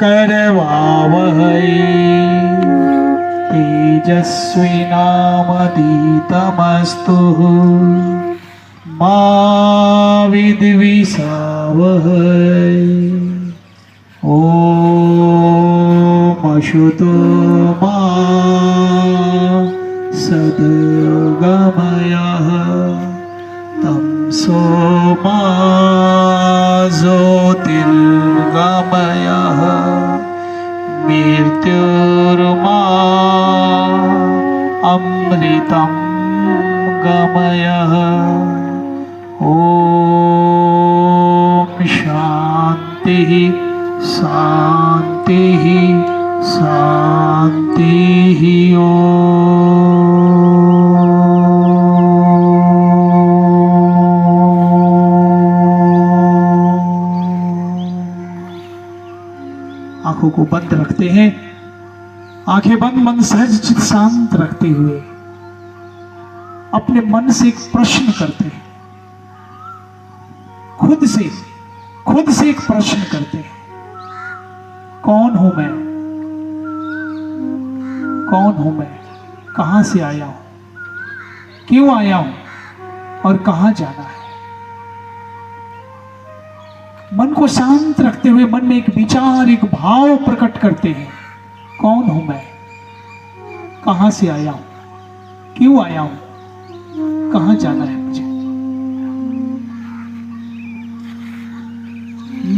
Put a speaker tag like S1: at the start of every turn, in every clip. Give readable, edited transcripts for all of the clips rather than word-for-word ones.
S1: करवावहै तेजस्विनामधीतमस्तु मा विद्विषावहै। ओम अशुतो मा सद्गमयः तमसो मा ज्योतिर्गमयः मृत्युर्मा अमृतं गमयः। ओम शांति शांति शांति। आंखों को बंद रखते हैं, आंखें बंद, मन सहज चित शांत रखते हुए अपने मन से एक प्रश्न करते हैं, खुद से एक प्रश्न करते हैं, कौन हूं मैं, कौन हूं मैं, कहां से आया हूं, क्यों आया हूं और कहां जाना है। मन को शांत रखते हुए मन में एक विचार, एक भाव प्रकट करते हैं, कौन हूं मैं, कहां से आया हूं, क्यों आया हूं, कहां जाना है मुझे।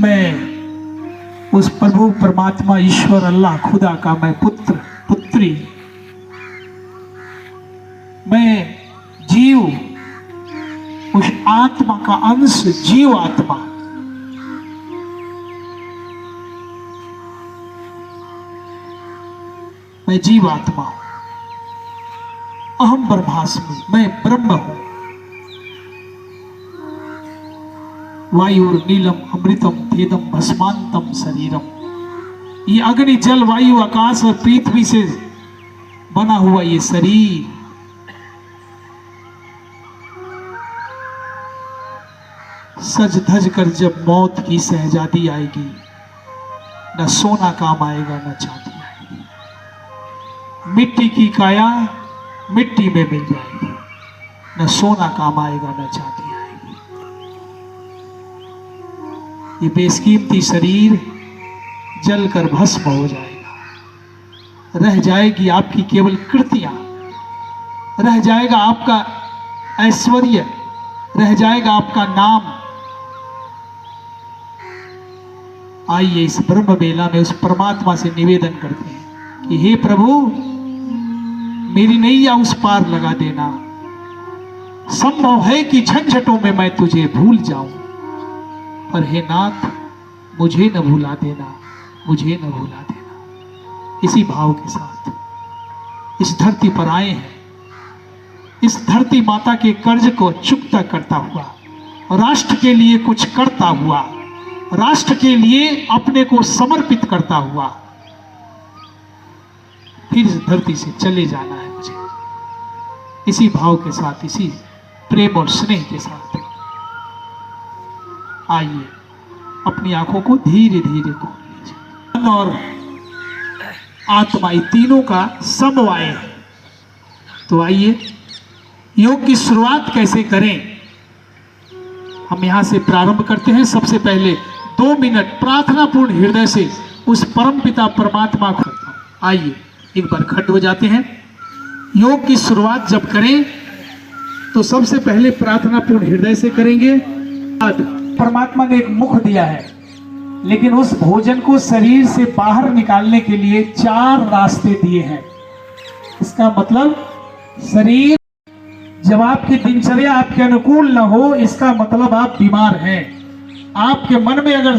S1: मैं उस प्रभु परमात्मा ईश्वर अल्लाह खुदा का मैं पुत्र पुत्री, मैं जीव, उस आत्मा का अंश, जीव आत्मा। मैं जीव आत्मा हूं, अहम ब्रह्मास्मि, मैं ब्रह्म हूं। वायु नीलम अमृतम भेदम भस्मांतम शरीरम। ये अग्नि जल वायु आकाश और पृथ्वी से बना हुआ ये शरीर, सज धज कर जब मौत की शहजादी आएगी, न सोना काम आएगा न चांदी आएगी। मिट्टी की काया मिट्टी में मिल जाएगी, न सोना काम आएगा न चांदी आएगी। ये बेशकीमती शरीर जलकर भस्म हो जाएगा, रह जाएगी आपकी केवल कृतियां, रह जाएगा आपका ऐश्वर्य, रह जाएगा आपका नाम। आइए इस ब्रह्म बेला में उस परमात्मा से निवेदन करते हैं कि हे प्रभु, मेरी नैया उस पार लगा देना। संभव है कि झंझटों में मैं तुझे भूल जाऊं, पर हे नाथ मुझे न भुला देना, मुझे न भुला देना। इसी भाव के साथ इस धरती पर आए हैं, इस धरती माता के कर्ज को चुकता करता हुआ, राष्ट्र के लिए कुछ करता हुआ, राष्ट्र के लिए अपने को समर्पित करता हुआ फिर इस धरती से चले जाना है मुझे। इसी भाव के साथ, इसी प्रेम और स्नेह के साथ आइए अपनी आंखों को धीरे धीरे खोल लीजिए। मन और आत्मा तीनों का समवाय है। तो आइए योग की शुरुआत कैसे करें, हम यहां से प्रारंभ करते हैं। सबसे पहले 2 मिनट प्रार्थनापूर्ण हृदय से उस परमपिता परमात्मा को आइए एक बार खड़े हो जाते हैं। योग की शुरुआत जब करें तो सबसे पहले प्रार्थनापूर्ण हृदय से करेंगे। परमात्मा ने एक मुख दिया है, लेकिन उस भोजन को शरीर से बाहर निकालने के लिए 4 रास्ते दिए हैं। इसका मतलब शरीर जब आपकी दिनचर्या आपके अनुकूल न हो, इसका मतलब आप बीमार हैं। आपके मन में अगर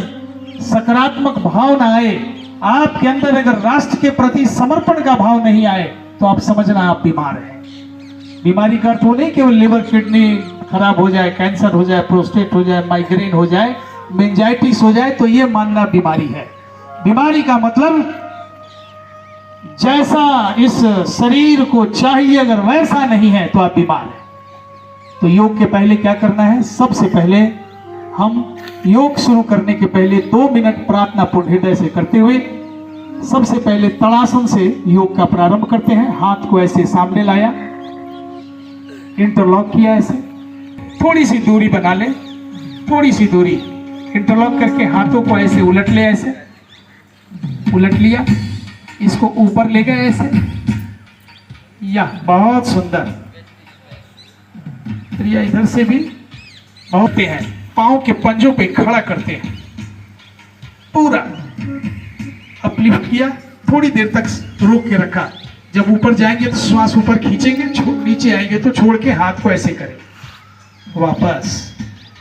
S1: सकारात्मक भाव न आए, आपके अंदर अगर राष्ट्र के प्रति समर्पण का भाव नहीं आए, तो आप समझना आप बीमार हैं। बीमारी का अर्थ हो नहीं केवल लिवर किडनी खराब हो जाए, कैंसर हो जाए, प्रोस्टेट हो जाए, माइग्रेन हो जाए, मेनिंजाइटिस हो जाए तो ये मानना बीमारी है। बीमारी का मतलब जैसा इस शरीर को चाहिए अगर वैसा नहीं है तो आप बीमार हैं। तो योग के पहले क्या करना है, सबसे पहले हम योग शुरू करने के पहले 2 मिनट प्रार्थना पूर्ण हृदय से करते हुए सबसे पहले तड़ासन से योग का प्रारंभ करते हैं। हाथ को ऐसे सामने लाया, इंटरलॉक किया, ऐसे थोड़ी सी दूरी बना ले, थोड़ी सी दूरी इंटरलॉक करके हाथों को ऐसे उलट ले, ऐसे उलट लिया, इसको ऊपर ले गए ऐसे, या बहुत सुंदर। प्रिया इधर से भी बहुत हैं, पांव के पंजों पे खड़ा करते हैं, पूरा अपलिफ्ट किया, थोड़ी देर तक रोक के रखा। जब ऊपर जाएंगे तो श्वास ऊपर खींचेंगे, नीचे आएंगे तो छोड़ के हाथ को ऐसे करेंगे, वापस।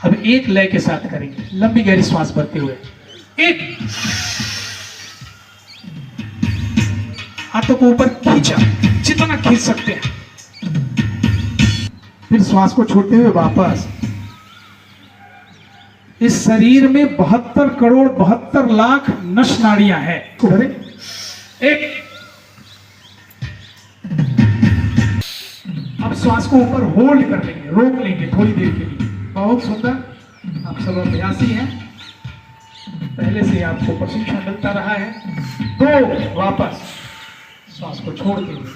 S1: अब एक लय के साथ करेंगे, लंबी गहरी श्वास भरते हुए, एक, हाथों को ऊपर खींचा, जितना खींच सकते हैं, फिर श्वास को छोड़ते हुए वापस। इस शरीर में 72 करोड़ 72 लाख नस नाड़ियां हैं। एक, अब श्वास को ऊपर होल्ड कर लेंगे, रोक लेंगे थोड़ी देर के लिए। बहुत सुंदर, आप सब अभ्यासी हैं, पहले से आपको प्रशिक्षण मिलता रहा है। 2, वापस श्वास को छोड़ते हुए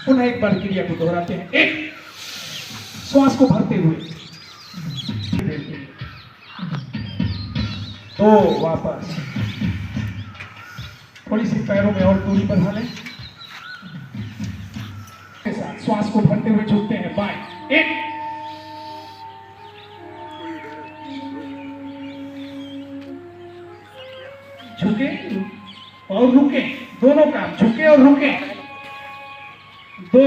S1: पुनः एक बार क्रिया को दोहराते हैं। 1, श्वास को भरते हुए, 2, वापस। थोड़ी सी पैरों में और दूरी बढ़ा लें, श्वास को भरते हुए झुकते हैं बाएं। 1, झुके और रुके, दोनों काम, झुके और रुके। 2,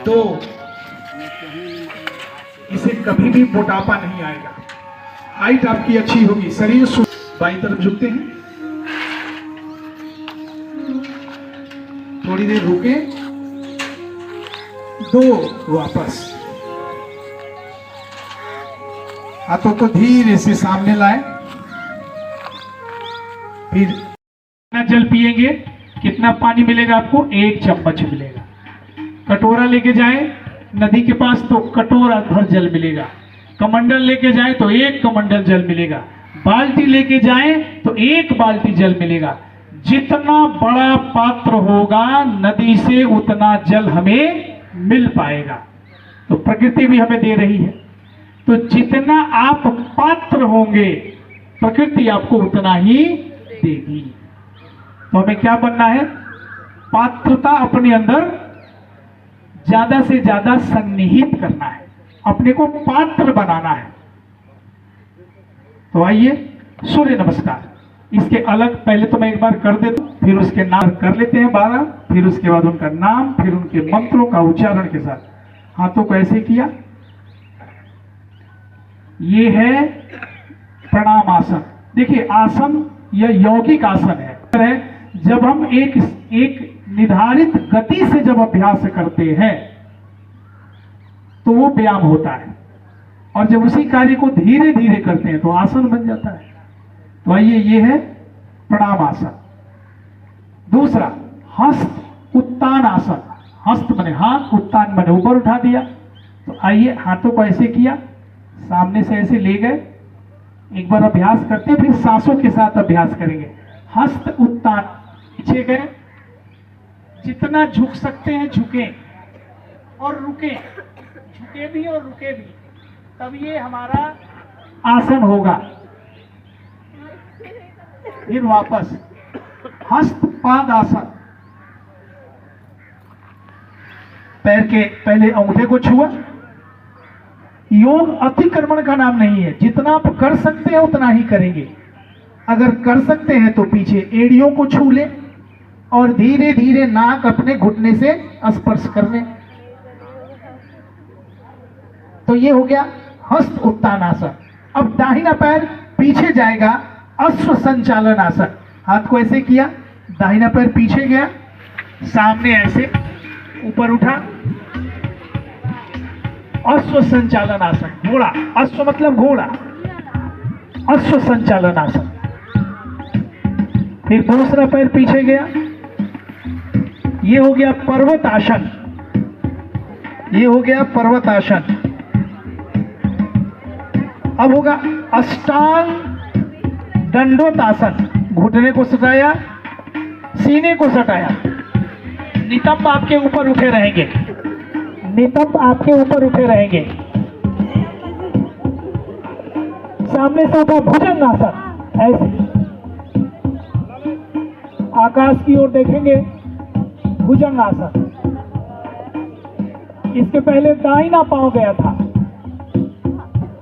S1: 2, इसे कभी भी मोटापा नहीं आएगा, हाइट आपकी अच्छी होगी, शरीर बाईं तरफ झुकते हैं, थोड़ी देर रुके, 2, वापस। हाथों को धीरे से सामने लाए, फिर कितना जल पिएंगे, कितना पानी मिलेगा आपको, 1 चम्मच मिलेगा। कटोरा लेके जाए नदी के पास तो कटोरा भर जल मिलेगा, कमंडल लेके जाए तो 1 कमंडल जल मिलेगा, बाल्टी लेके जाए तो 1 बाल्टी जल मिलेगा। जितना बड़ा पात्र होगा नदी से उतना जल हमें मिल पाएगा। तो प्रकृति भी हमें दे रही है, तो जितना आप पात्र होंगे प्रकृति आपको उतना ही देगी। तो हमें क्या बनना है, पात्रता अपने अंदर ज्यादा से ज्यादा सन्निहित करना है, अपने को पात्र बनाना है। तो आइए सूर्य नमस्कार, इसके अलग पहले तो मैं एक बार कर देता हूं, फिर उसके नाम कर लेते हैं 12, फिर उसके बाद उनका नाम, फिर उनके मंत्रों का उच्चारण के साथ। हाथों को ऐसे किया, ये है प्रणाम आसन। देखिए आसन यह यौगिक आसन है, जब हम एक निर्धारित गति से जब अभ्यास करते हैं तो वो व्यायाम होता है, और जब उसी कार्य को धीरे धीरे करते हैं तो आसन बन जाता है। तो आइए, ये है प्रणाम आसन। दूसरा हस्त उत्तान आसन, हस्त माने हाथ, उत्तान माने ऊपर उठा दिया। तो आइए हाथों को ऐसे किया, सामने से ऐसे ले गए, एक बार अभ्यास करते हैं, फिर सांसों के साथ अभ्यास करेंगे। हस्त उत्तान, पीछे गए, जितना झुक सकते हैं झुके और रुके, झुके भी और रुके भी, तब ये हमारा आसन होगा। फिर वापस हस्त पाद आसन, पैर के पहले अंगूठे को छुआ। योग अतिक्रमण का नाम नहीं है, जितना आप कर सकते हैं उतना ही करेंगे। अगर कर सकते हैं तो पीछे एड़ियों को छू ले और धीरे धीरे नाक अपने घुटने से स्पर्श कर ले। तो ये हो गया हस्त उत्तान आसन। अब दाहिना पैर पीछे जाएगा, अश्व संचालन आसन। हाथ को ऐसे किया, दाहिना पैर पीछे गया, सामने ऐसे ऊपर उठा, अश्व संचालन आसन। घोड़ा, अश्व मतलब घोड़ा, अश्व संचालन आसन। फिर दूसरा पैर पीछे गया, ये हो गया पर्वत आसन, ये हो गया पर्वत आसन। अब होगा अष्टांग दंडोतासन। घुटने को सटाया, सीने को सटाया, नितंब आपके ऊपर उठे रहेंगे, नितंब आपके ऊपर उठे रहेंगे। सामने से होगा भुजंगासन, ऐसे आकाश की ओर देखेंगे, भुजंगासन। इसके पहले दाहिना पांव गया था।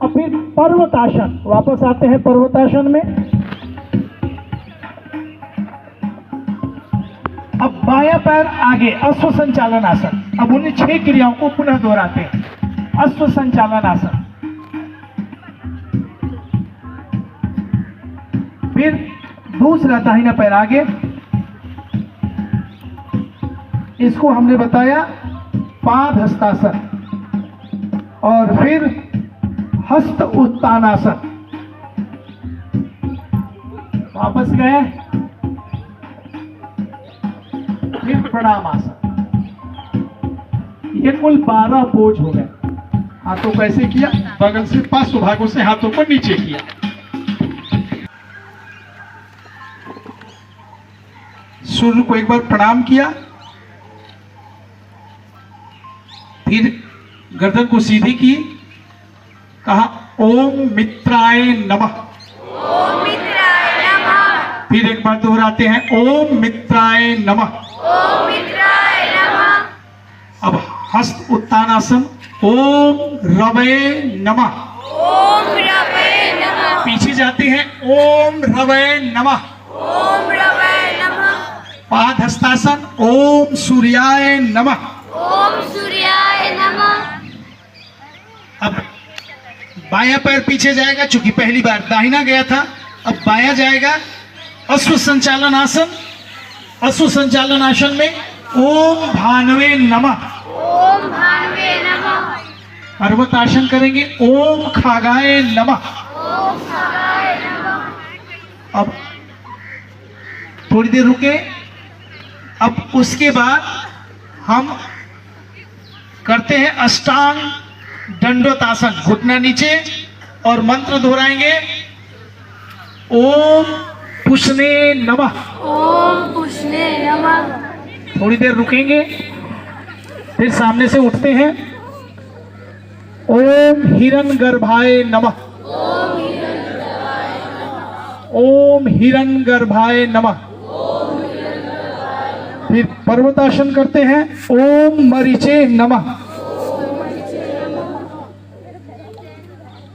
S1: अब फिर पर्वतासन, वापस आते हैं पर्वतासन में। अब बायां पैर आगे, अश्व संचालन आसन। अब उन्हीं 6 क्रियाओं को पुनः दोहराते हैं। अश्व संचालन आसन, फिर दूसरा दाहिना पैर आगे, इसको हमने बताया पाद हस्तासन, और फिर हस्त उत्तानासन। वापस गए, फिर प्रणाम आसन। ये कुल 12 पोज हो गए। हाथों को ऐसे किया, बगल से पार्श्व भागों से हाथों को नीचे किया। सूर्य को एक बार प्रणाम किया, फिर गर्दन को सीधी की, कहा ओम मित्राय नमः।
S2: ओम मित्राय नमः।
S1: फिर एक बार दोहराते हैं, ओम मित्राय नमः।
S2: ओम मित्राय नमः।
S1: अब हस्त उत्तानासन, ओम रवे नमः।
S2: ओम रवे नमः।
S1: पीछे जाते हैं, ओम रवे नमः।
S2: ओम रवे नमः।
S1: पाद हस्तासन, ओम सूर्याय नमः।
S2: ओम सूर्याय नमः।
S1: अब बायां पैर पीछे जाएगा, चूंकि पहली बार दाहिना गया था, अब बायां जाएगा। अश्व संचालन आसन, अश्व संचालन आसन में ओम भानवे नमः।
S2: ओम भानवे नमः।
S1: पर्वतासन करेंगे, ओम खागाय नमः।
S2: ओम खगाय नमः।
S1: अब थोड़ी देर रुके। अब उसके बाद हम करते हैं अष्टांग दंडोतासन, घुटना नीचे, और मंत्र दोहराएंगे, ओम पुष्णे नमः।
S2: ओम पुष्णे नमः।
S1: थोड़ी देर रुकेंगे, फिर सामने से उठते हैं, ओम हिरण्यगर्भाय नमः। ओम हिरण्यगर्भाय नमः। फिर पर्वतासन करते हैं, ओम मरीचे नमः।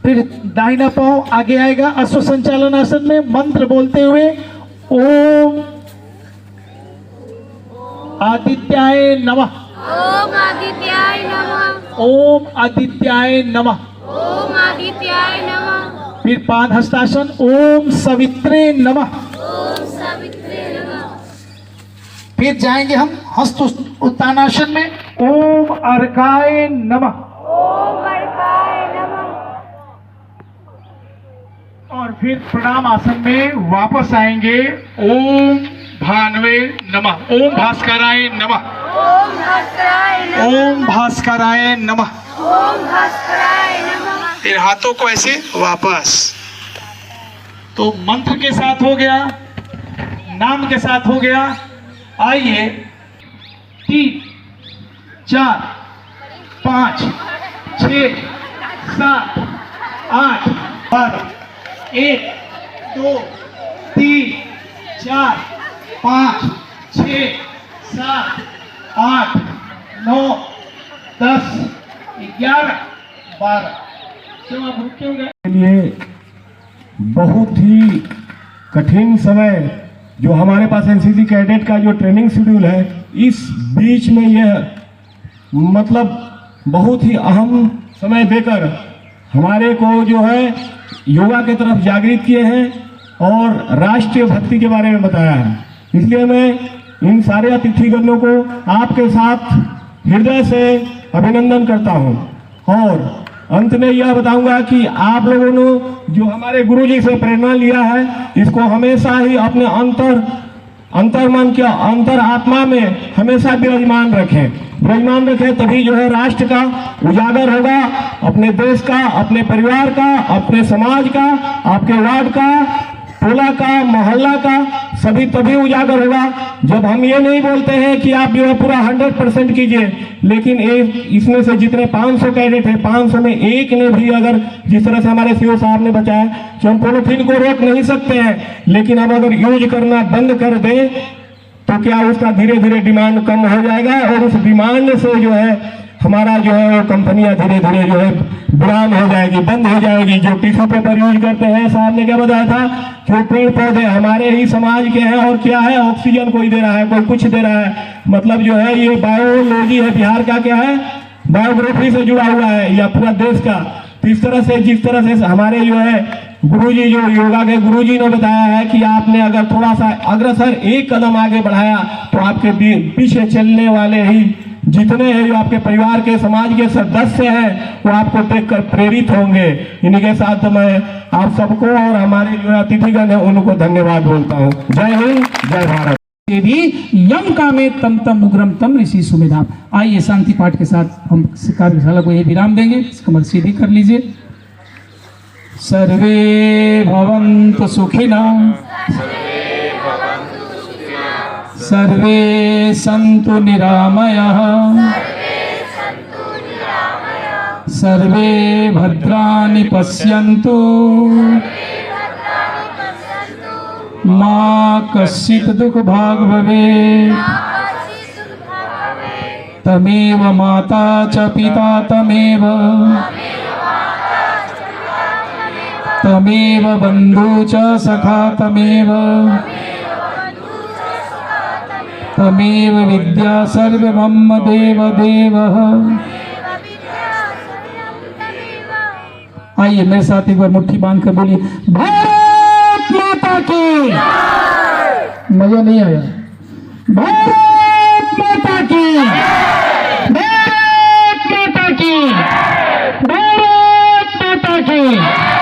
S1: फिर दाहिना पांव आगे आएगा, अश्व संचालन आसन में मंत्र बोलते हुए, ओम आदित्याय नमः।
S2: ओम आदित्याय नमः।
S1: ओम आदित्याय नमः।
S2: ओम आदित्याय नमः।
S1: फिर पाद हस्तासन, ओम सवित्रे नमः।
S2: ओम सावित्रे नमः।
S1: फिर जाएंगे हम हस्त उत्तानासन में, ओम अर्काय नमः।
S2: ओम अर्काय नमः।
S1: और फिर प्रणाम आसन में वापस आएंगे, ओम भानवे नमः। ओम भास्कराय नमः।
S2: ओम भास्कराय नमः।
S1: ओम भास्कराय नमः।
S2: ओम भास्कराय नमः।
S1: फिर हाथों को ऐसे वापस। तो मंत्र के साथ हो गया, नाम के साथ हो गया। आइए 3 4 5 6 7 8 12 1 2 3 4 5 6 7 8 9 10 11 12। क्यों आप रुके हो गए?
S3: के लिए बहुत ही कठिन समय, जो हमारे पास एनसीसी कैडेट का जो ट्रेनिंग शेड्यूल है, इस बीच में यह मतलब बहुत ही अहम समय देकर हमारे को जो है योगा की तरफ जागृत किए हैं और राष्ट्रीय भक्ति के बारे में बताया है। इसलिए मैं इन सारे अतिथिगणों को आपके साथ हृदय से अभिनंदन करता हूं, और अंत में यह बताऊंगा कि आप लोगों ने जो हमारे गुरुजी से प्रेरणा लिया है, इसको हमेशा ही अपने अंतर्मन के अंतर आत्मा में हमेशा विराजमान रखें, तभी जो है राष्ट्र का उजागर होगा, अपने देश का, अपने परिवार का, अपने समाज का, आपके वार्ड का, टोला का, मोहल्ला का, सभी तभी उजागर होगा जब हम ये नहीं बोलते हैं कि आप जो है पूरा 100% कीजिए, लेकिन इसमें से जितने 500 कैडेट हैं, 500 में एक ने भी अगर जिस तरह से हमारे सीओ साहब ने बताया कि हम पॉलिथीन को रोक नहीं सकते हैं, लेकिन हम अगर यूज करना बंद कर दें तो क्या उसका धीरे धीरे डिमांड कम हो जाएगा और उस डिमांड से जो है हमारा जो है वो कंपनियां धीरे धीरे जो है विराम हो जाएगी, बंद हो जाएगी। जो टिश्यू पेपर यूज करते हैं, साहब ने क्या बताया था कि वो पेड़ पौधे हमारे ही समाज के हैं और क्या है, ऑक्सीजन कोई दे रहा है, कोई कुछ दे रहा है, मतलब जो है ये बायोलॉजी है, बिहार का क्या है, बायोग्राफी से जुड़ा हुआ है या पूरा देश का। तो इस तरह से जिस तरह से हमारे जो है गुरुजी, जो योगा के गुरुजी ने बताया है कि आपने अगर थोड़ा सा अग्रसर एक कदम आगे बढ़ाया तो आपके पीछे चलने वाले ही जितने हैं जो आपके परिवार के, समाज के सदस्य हैं, वो आपको देखकर प्रेरित होंगे। इन्हीं के साथ मैं आप सबको और हमारे जो अतिथिगण है उनको धन्यवाद बोलता हूँ। जय हिंद, जय भारत।
S1: ये भी यम कामे तम तम उग्रम तम ऋषि सुमेधाम। आइए शांति पाठ के साथ हम कार्यशाला को ये विराम देंगे। कमर सीधी कर लीजिए। सर्वे भवन्तु सुखिनः, सर्वे सन्तु निरामयाः, सर्वे भद्राणि पश्यन्तु, मा कश्चित् दुःखभाग् भवेत्। तमेव माता च पिता तमेव बन्धु च सखा तमेव विद्या सर्वमम देवः। आइए मेरे साथ एक बार मुट्ठी बांध कर बोलिए, भारत माता की। मजा नहीं आया? भारत माता की।